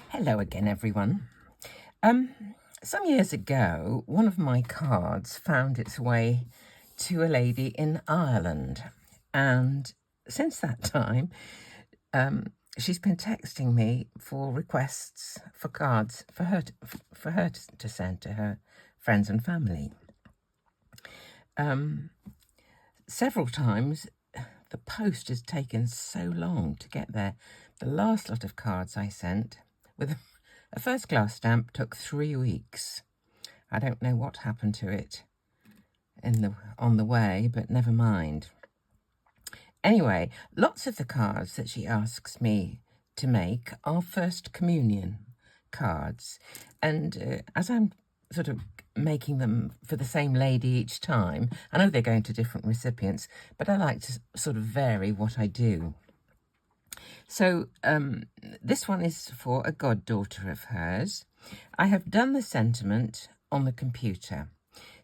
Hello again, everyone. Some years ago, one of my cards found its way to a lady in Ireland, and since that time, she's been texting me for requests for cards for her to send to her friends and family. Several times, the post has taken so long to get there. The last lot of cards I sent with a first-class stamp took 3 weeks. I don't know what happened to it on the way, but never mind. Anyway, lots of the cards that she asks me to make are First Communion cards. And as I'm sort of making them for the same lady each time, I know they're going to different recipients, but I like to sort of vary what I do. So this one is for a goddaughter of hers. I have done the sentiment on the computer.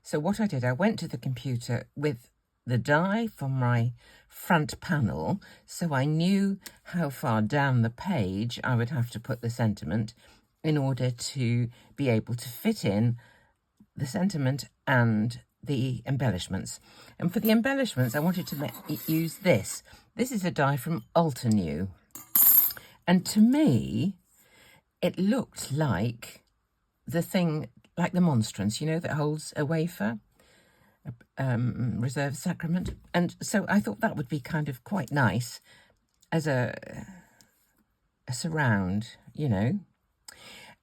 So what I did, I went to the computer with the die from my front panel, so I knew how far down the page I would have to put the sentiment in order to be able to fit in the sentiment and the embellishments. And for the embellishments, I wanted to use this. This is a die from Altenew. And to me, it looked like the thing, like the monstrance, you know, that holds a wafer, reserved sacrament. And so I thought that would be kind of quite nice as a surround, you know.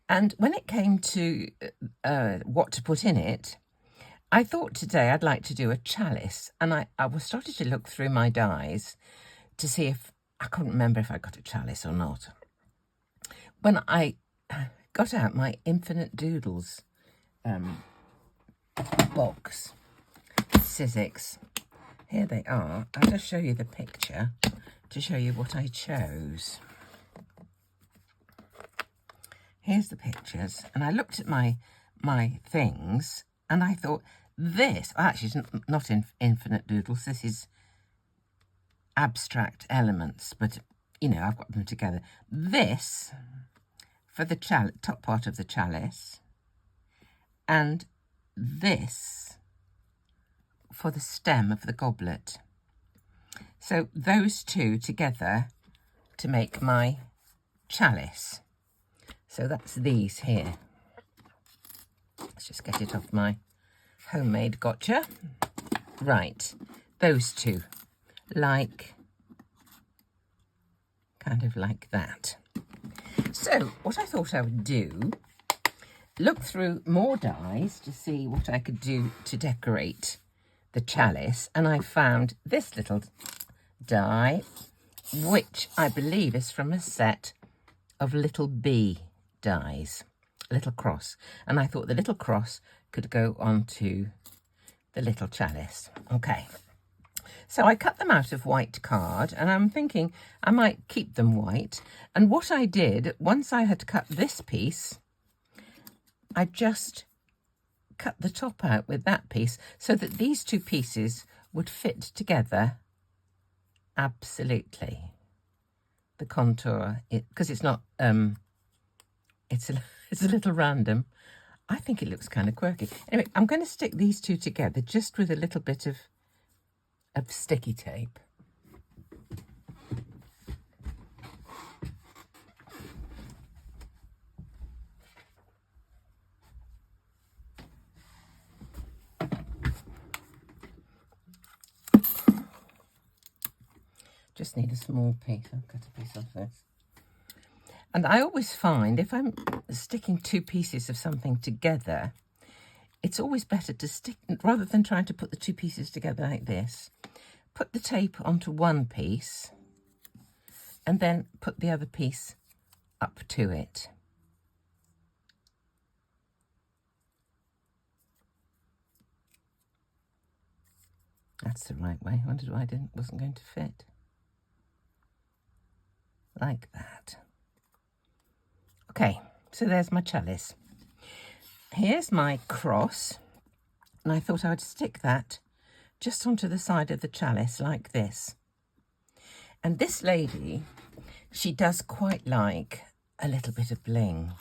And when it came to what to put in it, I thought today I'd like to do a chalice. And I was starting to look through my dies to see if, I couldn't remember if I got a chalice or not. When I got out my Infinite Doodles box, Sizzix, here they are. I'll just show you the picture to show you what I chose. Here's the pictures, and I looked at my things, and I thought this, actually it's not Infinite Doodles, this is abstract elements, but you know, I've got them together. This for the top part of the chalice, and this for the stem of the goblet. So those two together to make my chalice. So that's these here. Let's just get it off my homemade gotcha. Right, those two. Kind of like that. So what I thought I would do, look through more dies to see what I could do to decorate the chalice, and I found this little die, which I believe is from a set of little bee dies, a little cross, and I thought the little cross could go onto the little chalice. Okay. So I cut them out of white card, and I'm thinking I might keep them white. And what I did, once I had cut this piece, I just cut the top out with that piece so that these two pieces would fit together absolutely. The contour, because it's not, it's a little random. I think it looks kind of quirky. Anyway, I'm going to stick these two together just with a little bit of sticky tape. Just need a small piece. I'll cut a piece off this. And I always find if I'm sticking two pieces of something together, it's always better to stick, rather than trying to put the two pieces together like this, put the tape onto one piece and then put the other piece up to it. That's the right way. I wondered why it wasn't going to fit. Like that. Okay, so there's my chalice. Here's my cross, and I thought I would stick that just onto the side of the chalice like this. And this lady, she does quite like a little bit of bling.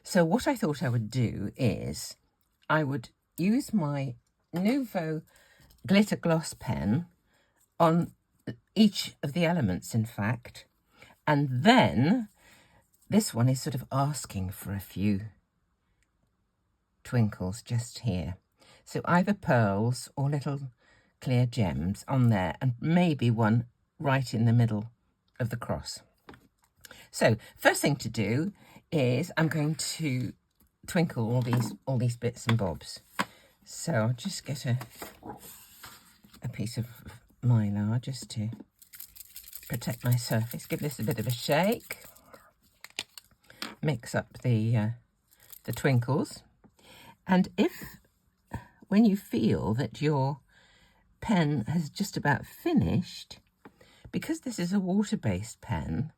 So what I thought I would do is I would use my Nuvo glitter gloss pen on each of the elements, in fact, and then this one is sort of asking for a few twinkles just here. So either pearls or little clear gems on there, and maybe one right in the middle of the cross. So first thing to do is I'm going to twinkle all these bits and bobs. So I'll just get a piece of mylar just to protect my surface. Give this a bit of a shake. Mix up the twinkles. And if, when you feel that your pen has just about finished, because this is a water-based pen,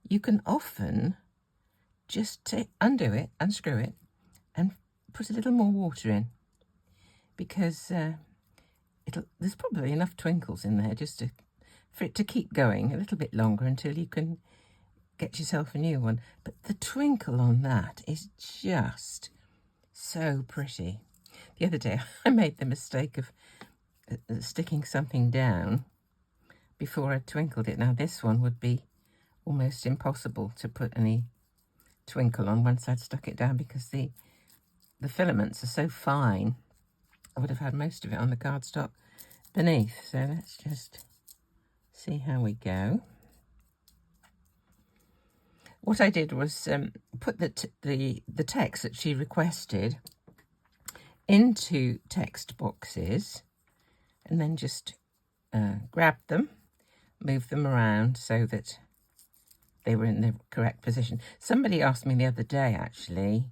you can often just undo it, unscrew it, and put a little more water in, because there's probably enough twinkles in there just for it to keep going a little bit longer until you can get yourself a new one. But the twinkle on that is just so pretty. The other day I made the mistake of sticking something down before I twinkled it. Now this one would be almost impossible to put any twinkle on once I'd stuck it down, because the filaments are so fine. I would have had most of it on the cardstock beneath. So let's just see how we go. What I did was put the text that she requested into text boxes, and then just grab them, move them around so that they were in the correct position. Somebody asked me the other day, actually,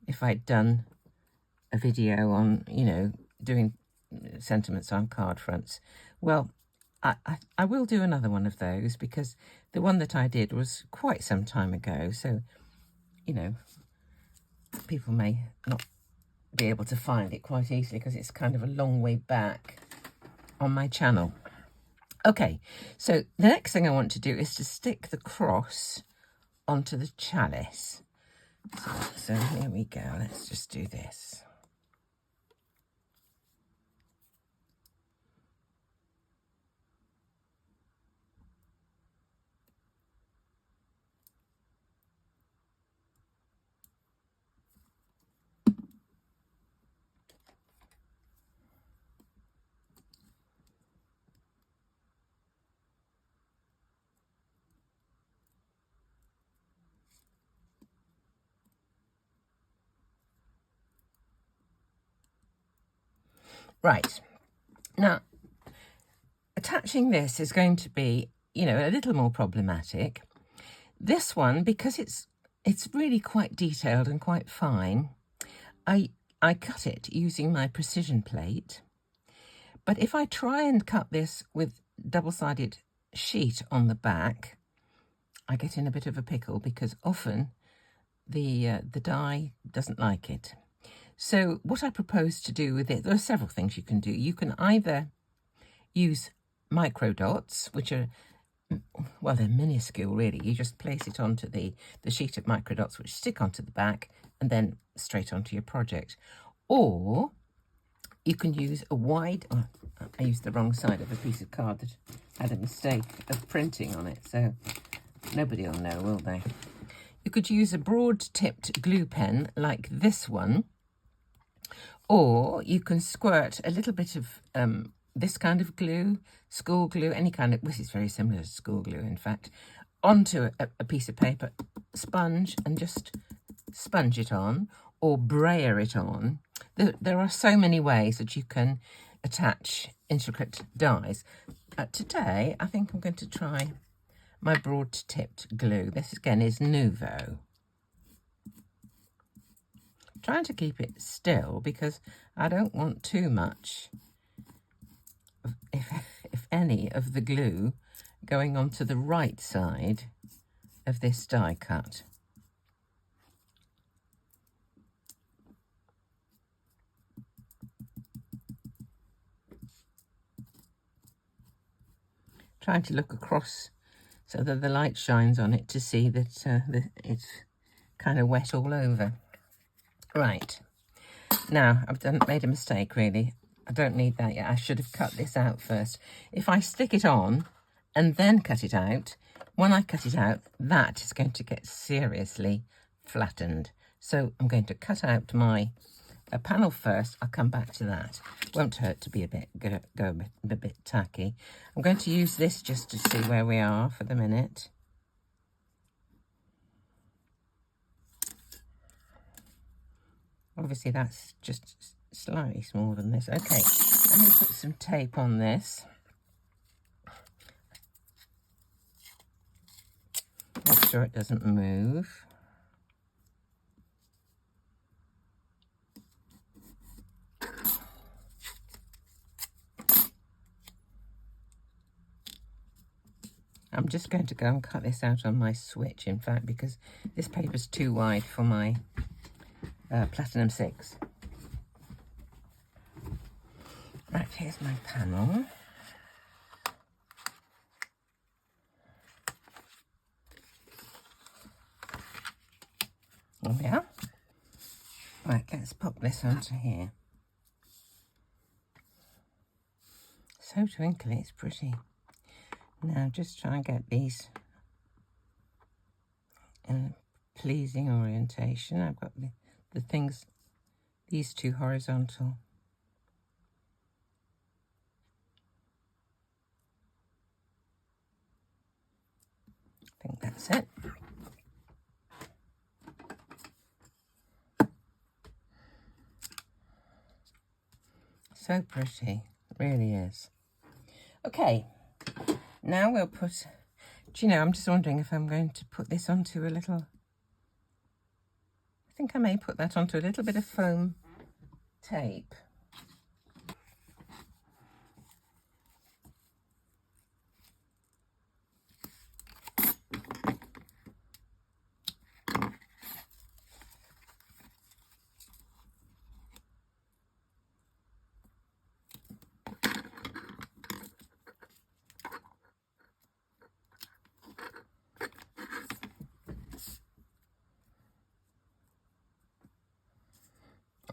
if I'd done a video on, you know, doing sentiments on card fronts. Well, I will do another one of those, because the one that I did was quite some time ago. So, you know, people may not be able to find it quite easily because it's kind of a long way back on my channel. Okay, so the next thing I want to do is to stick the cross onto the chalice. So here we go. Let's just do this. Right, now attaching this is going to be, you know, a little more problematic. This one, because it's really quite detailed and quite fine, I cut it using my precision plate. But if I try and cut this with double-sided sheet on the back, I get in a bit of a pickle, because often the die doesn't like it. So what I propose to do with it, there are several things you can do. You can either use micro dots, which are, well, they're minuscule really. You just place it onto the sheet of micro dots, which stick onto the back and then straight onto your project. Or you can use a wide, oh, I used the wrong side of a piece of card that had a mistake of printing on it, so nobody will know, will they? You could use a broad-tipped glue pen like this one, or you can squirt a little bit of this kind of glue, school glue, any kind of, this is very similar to school glue, in fact, onto a piece of paper, sponge, and just sponge it on, or brayer it on. There are so many ways that you can attach intricate dies. Today, I think I'm going to try my broad-tipped glue. This, again, is Nuvo. Trying to keep it still, because I don't want too much, if any, of the glue going onto the right side of this die cut. Trying to look across so that the light shines on it to see that it's kind of wet all over. Right, now I've made a mistake really. I don't need that yet. I should have cut this out first. If I stick it on and then cut it out, when I cut it out, that is going to get seriously flattened. So I'm going to cut out my panel first. I'll come back to that. Won't hurt to be a bit a bit tacky. I'm going to use this just to see where we are for the minute. Obviously that's just slightly smaller than this. Okay, let me put some tape on this. Make sure it doesn't move. I'm just going to go and cut this out on my switch, in fact, because this paper's too wide for my Platinum 6. Right, here's my panel. There we are. Right, let's pop this onto here. So twinkly, it's pretty. Now just try and get these in a pleasing orientation. I've got the things, these two horizontal. I think that's it. So pretty, it really is. Okay, now we'll put, do you know, I'm just wondering if I'm going to put this onto a little, I think I may put that onto a little bit of foam tape.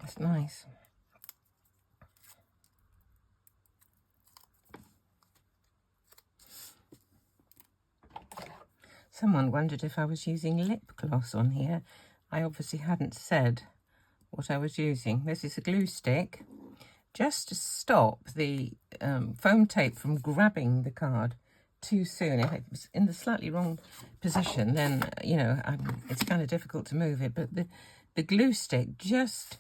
That's nice. Someone wondered if I was using lip gloss on here. I obviously hadn't said what I was using. This is a glue stick, just to stop the foam tape from grabbing the card too soon. If it was in the slightly wrong position, then, you know, it's kind of difficult to move it. But the glue stick just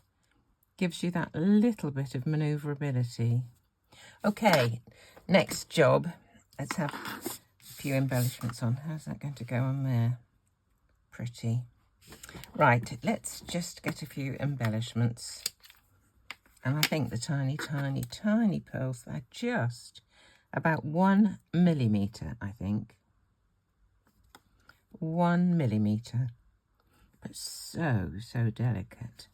gives you that little bit of manoeuvrability. Okay, next job. Let's have a few embellishments on. How's that going to go on there? Pretty. Right, let's just get a few embellishments. And I think the tiny, tiny, tiny pearls are just about 1 millimetre, I think. 1 millimetre. But so, so delicate.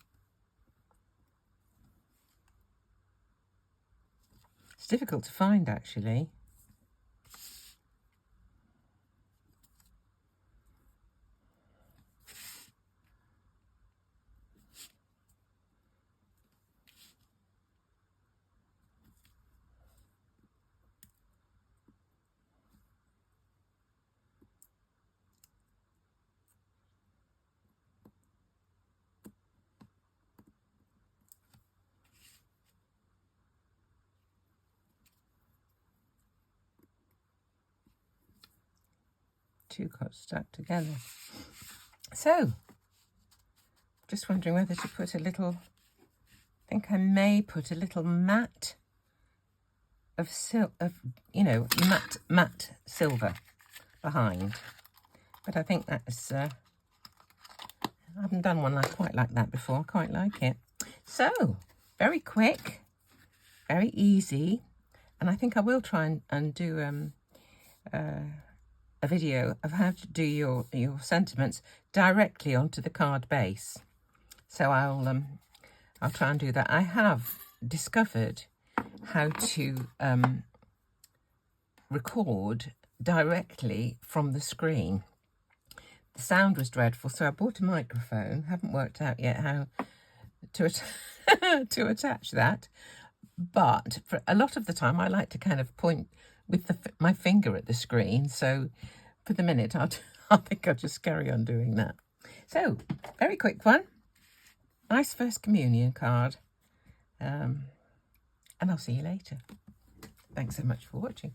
It's difficult to find, actually. Two got stuck together. So, just wondering whether to put a little, I think I may put a little matte of you know, matte silver behind. But I think that's, I haven't done one quite like that before. I quite like it. So, very quick, very easy. And I think I will try and do a video of how to do your sentiments directly onto the card base. So I'll try and do that. I have discovered how to record directly from the screen, The sound was dreadful, so I bought a microphone. Haven't worked out yet how to to attach that. But for a lot of the time, I like to kind of point with my finger at the screen. So for the minute, I think I'll just carry on doing that. So, very quick one. Nice first communion card. And I'll see you later. Thanks so much for watching.